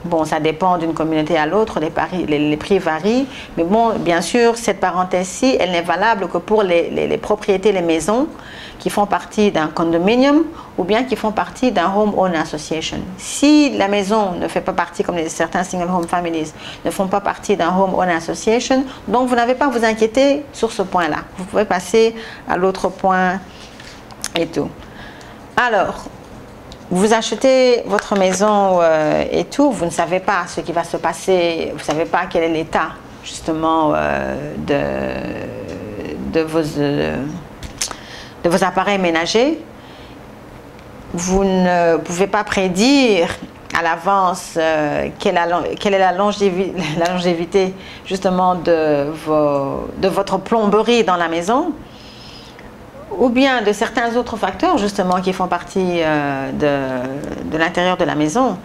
Speaker 2: Bon, ça dépend d'une communauté à l'autre, les prix varient, mais bon, bien sûr, cette parenthèse-ci, elle n'est valable que pour les propriétés, les maisons qui font partie d'un condominium ou bien qui font partie d'un Home Owner Association. Si la maison ne fait pas partie, comme certains single home families, ne font pas partie d'un Home Owner Association, donc vous n'avez pas à vous inquiéter sur ce point-là. Vous pouvez passer à l'autre point et tout. Alors, vous achetez votre maison et tout, vous ne savez pas ce qui va se passer, vous ne savez pas quel est l'état justement de vos appareils ménagers. Vous ne pouvez pas prédire à l'avance quelle est la longévité justement de votre plomberie dans la maison, ou bien de certains autres facteurs justement qui font partie de l'intérieur de la maison.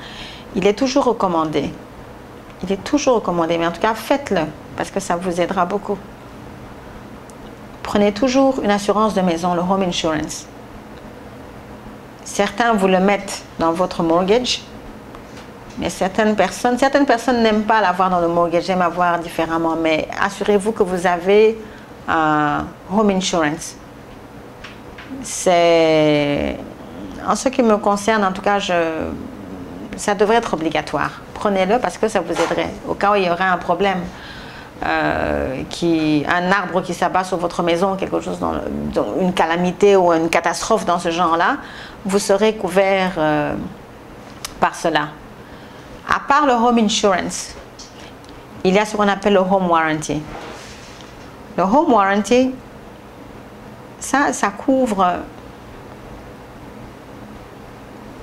Speaker 2: Il est toujours recommandé, mais en tout cas faites-le, parce que ça vous aidera beaucoup. Prenez toujours une assurance de maison, le home insurance. Certains vous le mettent dans votre mortgage, mais certaines personnes n'aiment pas l'avoir dans le mortgage, aiment avoir différemment, mais assurez-vous que vous avez un home insurance. En ce qui me concerne, en tout cas, ça devrait être obligatoire. Prenez-le parce que ça vous aiderait. Au cas où il y aurait un problème, un arbre qui s'abat sur votre maison, quelque chose une calamité ou une catastrophe dans ce genre-là, vous serez couvert par cela. À part le home insurance, il y a ce qu'on appelle le home warranty. Le home warranty, ça couvre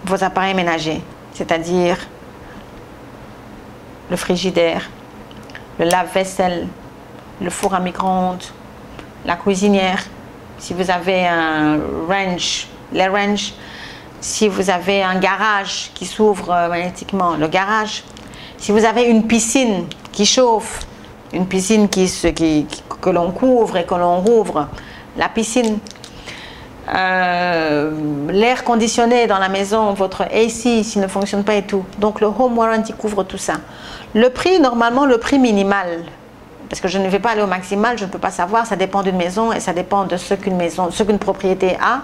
Speaker 2: vos appareils ménagers, c'est-à-dire le frigidaire, le lave-vaisselle, le four à micro-ondes, la cuisinière, si vous avez les ranges, si vous avez un garage qui s'ouvre magnétiquement, le garage, si vous avez une piscine qui chauffe, une piscine que l'on couvre et que l'on rouvre, la piscine, l'air conditionné dans la maison, votre AC s'il ne fonctionne pas et tout. Donc le home warranty couvre tout ça. Le prix, normalement le prix minimal, parce que je ne vais pas aller au maximal, je ne peux pas savoir, ça dépend d'une maison et ça dépend de ce qu'une propriété a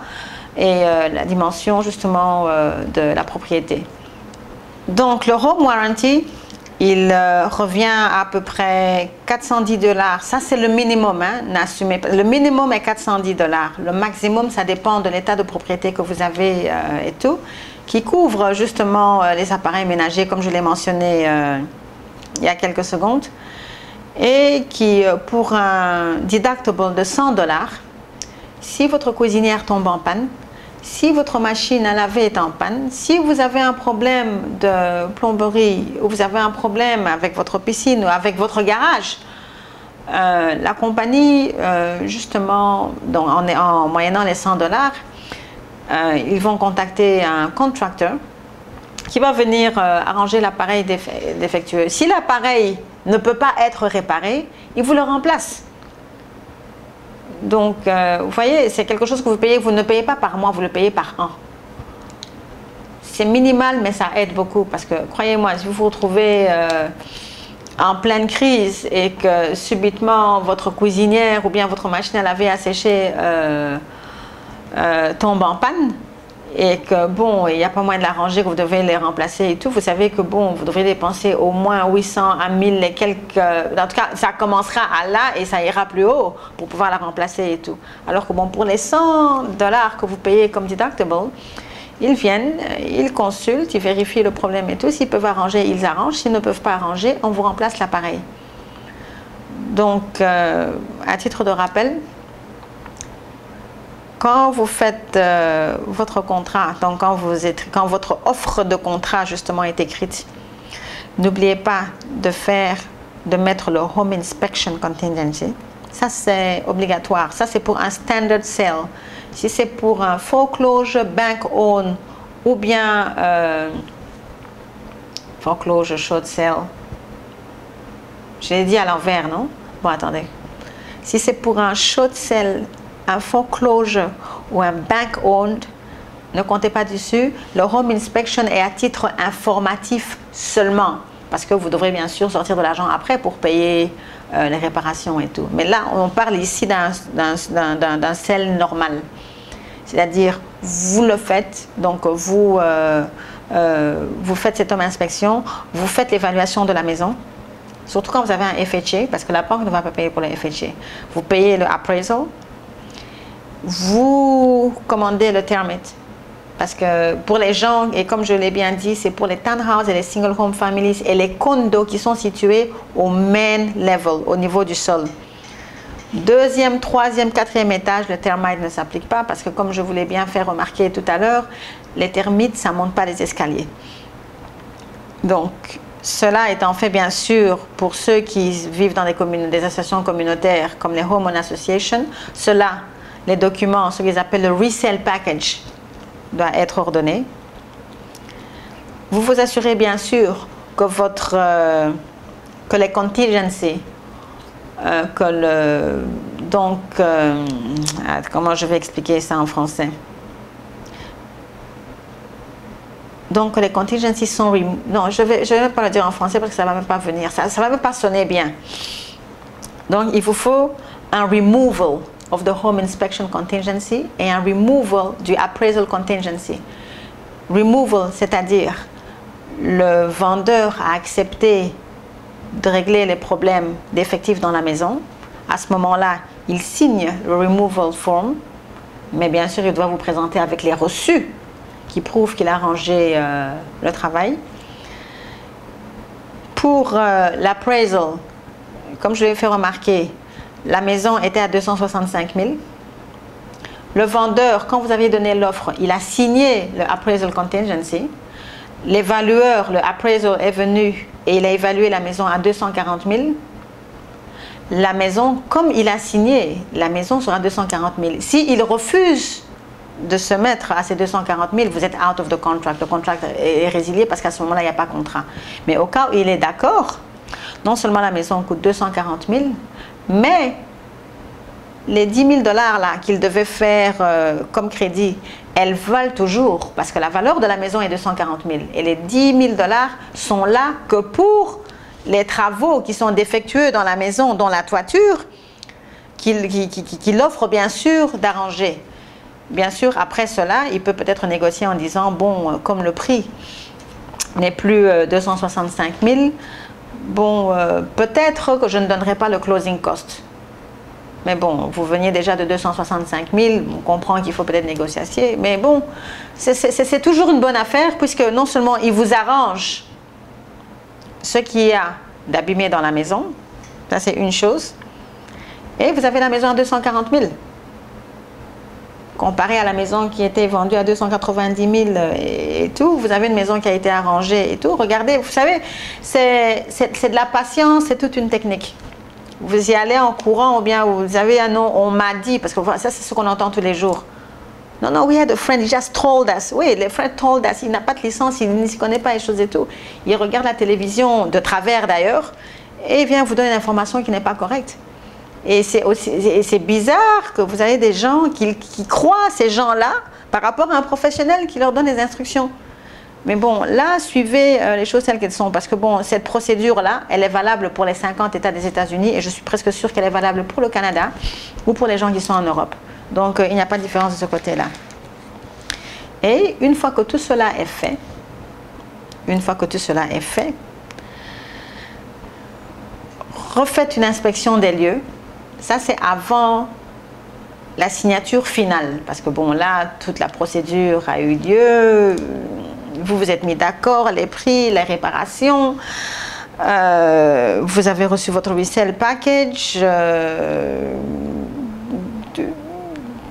Speaker 2: et la dimension justement de la propriété. Donc le home warranty, il revient à peu près 410 $. Ça, c'est le minimum. Hein, n'assumez pas. Le minimum est 410 $. Le maximum, ça dépend de l'état de propriété que vous avez et tout, qui couvre justement les appareils ménagers, comme je l'ai mentionné il y a quelques secondes, et qui, pour un deductible de 100 $, si votre cuisinière tombe en panne, si votre machine à laver est en panne, si vous avez un problème de plomberie ou vous avez un problème avec votre piscine ou avec votre garage, la compagnie, justement, donc en moyennant les 100 $, ils vont contacter un contracteur qui va venir arranger l'appareil défectueux. Si l'appareil ne peut pas être réparé, il vous le remplace. Donc, vous voyez, c'est quelque chose que vous payez, vous ne payez pas par mois, vous le payez par an. C'est minimal, mais ça aide beaucoup parce que, croyez-moi, si vous vous retrouvez en pleine crise et que subitement votre cuisinière ou bien votre machine à laver à sécher tombe en panne et que, bon, il n'y a pas moyen de l'arranger, que vous devez les remplacer et tout, vous savez que, bon, vous devrez dépenser au moins 800 à 1000 et quelques... En tout cas, ça commencera à là et ça ira plus haut pour pouvoir la remplacer et tout. Alors que, bon, pour les 100 $ que vous payez comme deductible, ils viennent, ils consultent, ils vérifient le problème et tout. S'ils peuvent arranger, ils arrangent. S'ils ne peuvent pas arranger, on vous remplace l'appareil. Donc, à titre de rappel, quand vous faites votre contrat, donc quand votre offre de contrat justement est écrite, n'oubliez pas de mettre le Home Inspection Contingency. Ça, c'est obligatoire. Ça, c'est pour un standard sale. Si c'est pour un foreclosure, bank own ou bien foreclosure, short sale. Je l'ai dit à l'envers, non? Bon, attendez. Si c'est pour un short sale, un foreclosure ou un bank owned, ne comptez pas dessus. Le home inspection est à titre informatif seulement parce que vous devrez bien sûr sortir de l'argent après pour payer les réparations et tout. Mais là, on parle ici d'un sale normal. C'est-à-dire, vous le faites, donc vous faites cette home inspection, vous faites l'évaluation de la maison, surtout quand vous avez un FHA, parce que la banque ne va pas payer pour le FHA. Vous payez le appraisal, vous commandez le termit. Parce que pour les gens, et comme je l'ai bien dit, c'est pour les townhouses et les single home families et les condos qui sont situés au main level, au niveau du sol. Deuxième, troisième, quatrième étage, le termite ne s'applique pas parce que comme je vous l'ai bien fait remarquer tout à l'heure, les termites, ça ne monte pas les escaliers. Donc, cela étant fait bien sûr pour ceux qui vivent dans des associations communautaires comme les Homeowner Association, cela, les documents, ce qu'ils appellent le resale package, doit être ordonné. Vous vous assurez bien sûr que que les contingencies, comment je vais expliquer ça en français? Donc les contingencies sont... Non, je vais même pas le dire en français parce que ça ne va même pas venir, ça ne va même pas sonner bien. Donc il vous faut un removal of the home inspection contingency et un removal du appraisal contingency. Removal, c'est-à-dire le vendeur a accepté de régler les problèmes d'effectifs dans la maison. À ce moment-là, il signe le removal form, mais bien sûr, il doit vous présenter avec les reçus qui prouvent qu'il a arrangé le travail. Pour l'appraisal, comme je l'ai fait remarquer, la maison était à 265 000. Le vendeur, quand vous aviez donné l'offre, il a signé le appraisal contingency. L'évalueur, le appraisal, est venu et il a évalué la maison à 240 000. La maison, comme il a signé, la maison sera 240 000. S'il refuse de se mettre à ces 240 000, vous êtes out of the contract. Le contract est résilié parce qu'à ce moment-là, il n'y a pas de contrat. Mais au cas où il est d'accord, non seulement la maison coûte 240 000, mais les 10 000 $ là qu'ils devaient faire comme crédit, elles valent toujours parce que la valeur de la maison est de 140 000 et les 10 000 $ sont là que pour les travaux qui sont défectueux dans la maison, dont la toiture, qu'il offre bien sûr d'arranger. Bien sûr, après cela, il peut peut-être négocier en disant, bon, comme le prix n'est plus 265 000, bon, peut-être que je ne donnerai pas le closing cost. Mais bon, vous veniez déjà de 265 000, on comprend qu'il faut peut-être négocier, mais bon, c'est toujours une bonne affaire puisque non seulement il vous arrange ce qu'il y a d'abîmé dans la maison, ça c'est une chose, et vous avez la maison à 240 000. Comparé à la maison qui était vendue à 290 000 et tout, vous avez une maison qui a été arrangée et tout. Regardez, vous savez, c'est de la patience, c'est toute une technique. Vous y allez en courant ou bien vous avez un nom, on m'a dit, parce que ça c'est ce qu'on entend tous les jours. Non, non, we had a friend, he just told us. Oui, le friend told us, il n'a pas de licence, il ne s'y connaît pas les choses et tout. Il regarde la télévision de travers d'ailleurs et il vient vous donner une information qui n'est pas correcte. Et c'est bizarre que vous avez des gens qui croient ces gens-là par rapport à un professionnel qui leur donne des instructions. Mais bon, là, suivez les choses telles qu'elles sont. Parce que bon, cette procédure-là, elle est valable pour les 50 États des États-Unis et je suis presque sûre qu'elle est valable pour le Canada ou pour les gens qui sont en Europe. Donc, il n'y a pas de différence de ce côté-là. Et une fois que tout cela est fait, refaites une inspection des lieux. Ça, c'est avant la signature finale. Parce que bon, là, toute la procédure a eu lieu. Vous vous êtes mis d'accord, les prix, les réparations. Vous avez reçu votre resale package.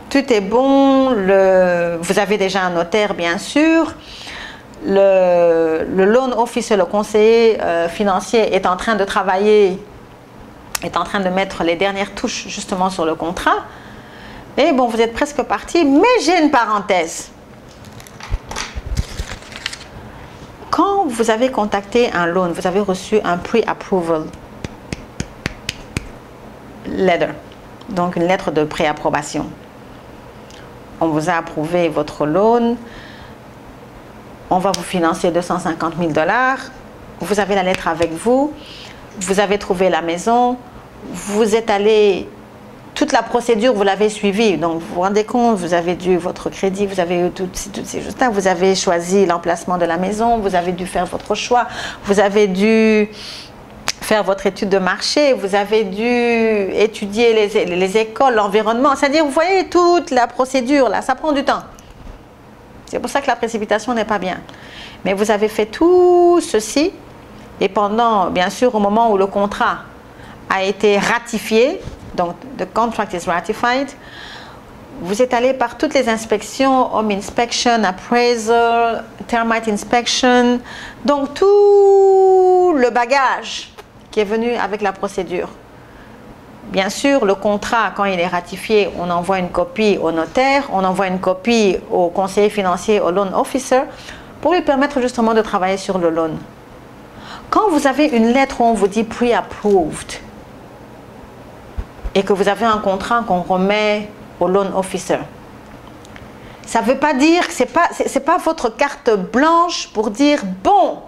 Speaker 2: Tout est bon. Vous avez déjà un notaire, bien sûr. Le loan officer, le conseiller financier, est en train de travailler, est en train de mettre les dernières touches justement sur le contrat. Et bon, vous êtes presque parti, mais j'ai une parenthèse. Quand vous avez contacté un loan, vous avez reçu un pre-approval letter, donc une lettre de pré-approbation. On vous a approuvé votre loan, on va vous financer 250 000 $, vous avez la lettre avec vous, vous avez trouvé la maison, vous êtes allé, toute la procédure, vous l'avez suivie. Donc, vous vous rendez compte, vous avez dû votre crédit, vous avez eu toutes ces choses-là, vous avez choisi l'emplacement de la maison, vous avez dû faire votre choix, vous avez dû faire votre étude de marché, vous avez dû étudier les écoles, l'environnement. C'est-à-dire, vous voyez toute la procédure, là, ça prend du temps. C'est pour ça que la précipitation n'est pas bien. Mais vous avez fait tout ceci, et pendant, bien sûr, au moment où le contrat a été ratifié, donc the contract is ratified, vous êtes allé par toutes les inspections, home inspection, appraisal, termite inspection, donc tout le bagage qui est venu avec la procédure. Bien sûr, le contrat, quand il est ratifié, on envoie une copie au notaire, on envoie une copie au conseiller financier, au loan officer, pour lui permettre justement de travailler sur le loan. Quand vous avez une lettre où on vous dit pre-approved et que vous avez un contrat qu'on remet au loan officer, ça ne veut pas dire que c'est pas votre carte blanche pour dire bon,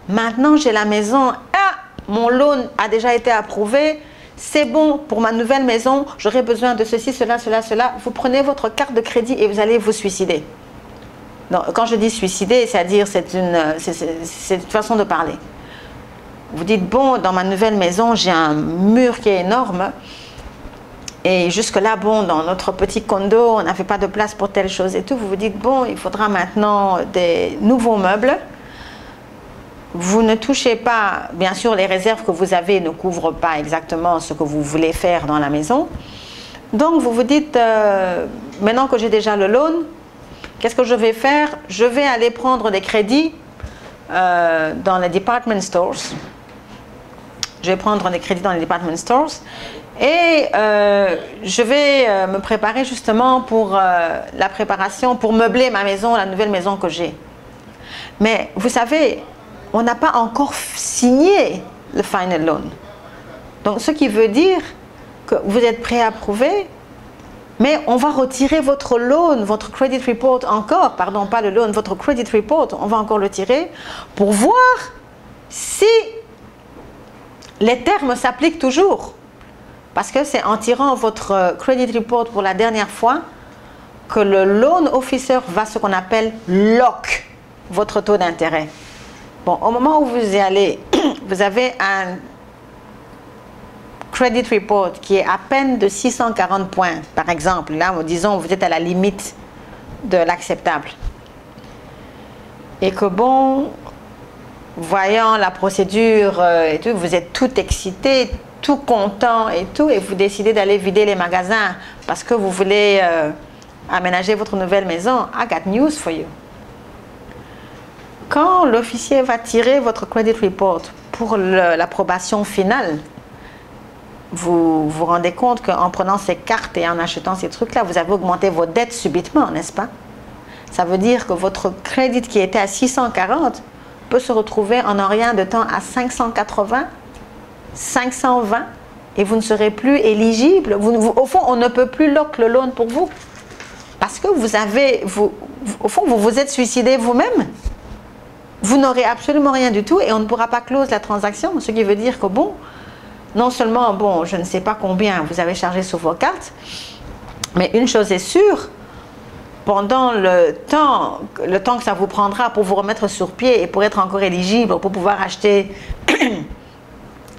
Speaker 2: maintenant j'ai la maison, mon loan a déjà été approuvé, c'est bon pour ma nouvelle maison, j'aurai besoin de ceci, cela, cela, cela. Vous prenez votre carte de crédit et vous allez vous suicider. Donc, quand je dis suicider, c'est-à-dire c'est une façon de parler. Vous dites, bon, dans ma nouvelle maison, j'ai un mur qui est énorme. Et jusque-là, bon, dans notre petit condo, on n'avait pas de place pour telle chose et tout. Vous vous dites, bon, il faudra maintenant des nouveaux meubles. Vous ne touchez pas, bien sûr, les réserves que vous avez ne couvrent pas exactement ce que vous voulez faire dans la maison. Donc, vous vous dites, maintenant que j'ai déjà le loan, qu'est-ce que je vais faire? Je vais aller prendre des crédits dans les department stores. Je vais prendre des crédits dans les department stores et je vais me préparer justement pour la préparation, pour meubler ma maison, la nouvelle maison que j'ai. Mais vous savez, on n'a pas encore signé le final loan. Donc, ce qui veut dire que vous êtes préapprouvé, Mais on va retirer votre loan, votre credit report encore, pardon, pas le loan, votre credit report, on va encore le tirer pour voir si les termes s'appliquent toujours. Parce que c'est en tirant votre credit report pour la dernière fois que le loan officer va ce qu'on appelle lock votre taux d'intérêt. Bon, au moment où vous y allez, vous avez un credit report qui est à peine de 640 points, par exemple. Là, disons, vous êtes à la limite de l'acceptable. Et que bon, voyant la procédure et tout, vous êtes tout excité, tout content et tout, et vous décidez d'aller vider les magasins parce que vous voulez aménager votre nouvelle maison. I got news for you. Quand l'officier va tirer votre credit report pour l'approbation finale, vous vous rendez compte qu'en prenant ces cartes et en achetant ces trucs-là, vous avez augmenté vos dettes subitement, n'est-ce pas? Ça veut dire que votre crédit qui était à 640 peut se retrouver en un rien de temps à 580, 520, et vous ne serez plus éligible. Au fond, on ne peut plus lock le loan pour vous. Parce que au fond, vous vous êtes suicidé vous-même. Vous n'aurez absolument rien du tout et on ne pourra pas close la transaction. Ce qui veut dire que bon, non seulement, bon, je ne sais pas combien vous avez chargé sur vos cartes, mais une chose est sûre, pendant le temps que ça vous prendra pour vous remettre sur pied et pour être encore éligible, pour pouvoir acheter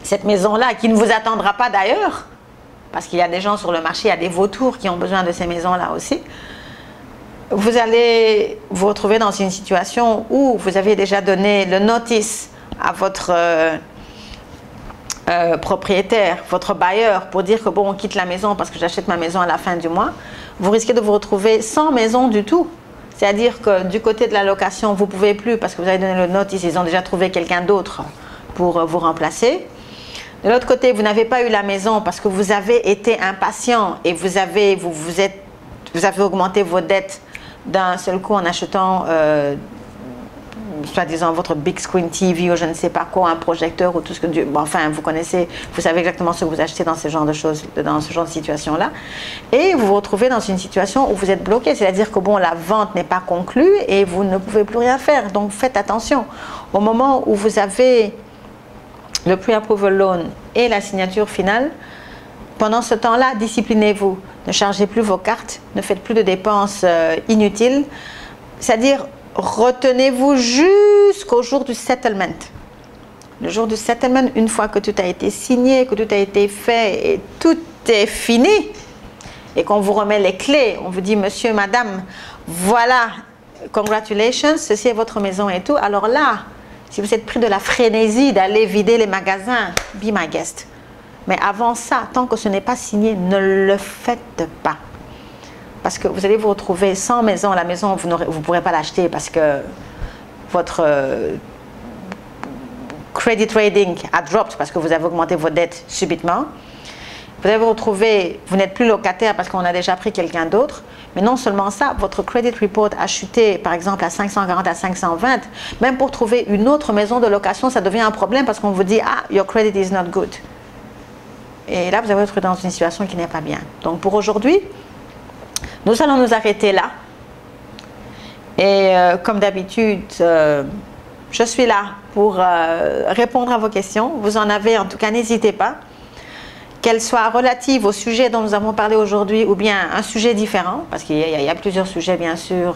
Speaker 2: cette maison-là, qui ne vous attendra pas d'ailleurs, parce qu'il y a des gens sur le marché, il y a des vautours qui ont besoin de ces maisons-là aussi, vous allez vous retrouver dans une situation où vous avez déjà donné le notice à votre propriétaire, votre bailleur, pour dire que bon, on quitte la maison parce que j'achète ma maison à la fin du mois. Vous risquez de vous retrouver sans maison du tout. C'est-à-dire que du côté de la location, vous ne pouvez plus parce que vous avez donné le notice, ils ont déjà trouvé quelqu'un d'autre pour vous remplacer. De l'autre côté, vous n'avez pas eu la maison parce que vous avez été impatient et vous avez augmenté vos dettes d'un seul coup en achetant soi-disant votre big screen TV ou je ne sais pas quoi, un projecteur ou tout ce que Dieu... Bon, enfin, vous connaissez, vous savez exactement ce que vous achetez dans ce genre de choses, dans ce genre de situation-là. Et vous vous retrouvez dans une situation où vous êtes bloqué, c'est-à-dire que bon, la vente n'est pas conclue et vous ne pouvez plus rien faire. Donc, faites attention. Au moment où vous avez le pre-approval loan et la signature finale, pendant ce temps-là, disciplinez-vous. Ne chargez plus vos cartes, ne faites plus de dépenses inutiles. C'est-à-dire, retenez-vous jusqu'au jour du settlement. Le jour du settlement, une fois que tout a été signé, que tout a été fait et tout est fini, et qu'on vous remet les clés, on vous dit, monsieur, madame, voilà, congratulations, ceci est votre maison et tout. Alors là, si vous êtes pris de la frénésie d'aller vider les magasins, be my guest. Mais avant ça, tant que ce n'est pas signé, ne le faites pas. Parce que vous allez vous retrouver sans maison. La maison, vous ne pourrez pas l'acheter parce que votre credit rating a dropped parce que vous avez augmenté vos dettes subitement. Vous allez vous retrouver, vous n'êtes plus locataire parce qu'on a déjà pris quelqu'un d'autre. Mais non seulement ça, votre credit report a chuté par exemple à 540, à 520. Même pour trouver une autre maison de location, ça devient un problème parce qu'on vous dit « Ah, your credit is not good ». Et là, vous allez vous retrouver dans une situation qui n'est pas bien. Donc pour aujourd'hui, nous allons nous arrêter là. Et comme d'habitude, je suis là pour répondre à vos questions. Vous en avez, en tout cas, n'hésitez pas. Qu'elles soient relatives au sujet dont nous avons parlé aujourd'hui ou bien un sujet différent, parce qu'il y a plusieurs sujets, bien sûr,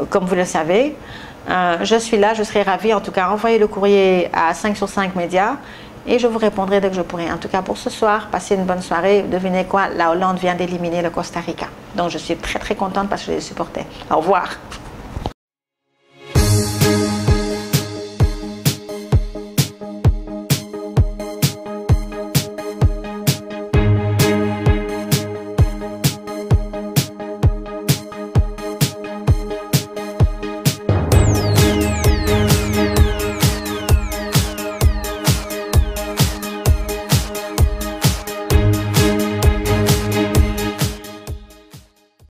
Speaker 2: comme vous le savez. Je suis là, je serai ravie. En tout cas, envoyez le courrier à 5 sur 5 médias. Et je vous répondrai dès que je pourrai. En tout cas, pour ce soir, passez une bonne soirée. Devinez quoi? La Hollande vient d'éliminer le Costa Rica. Donc, je suis très, très contente parce que je les supportais. Au revoir.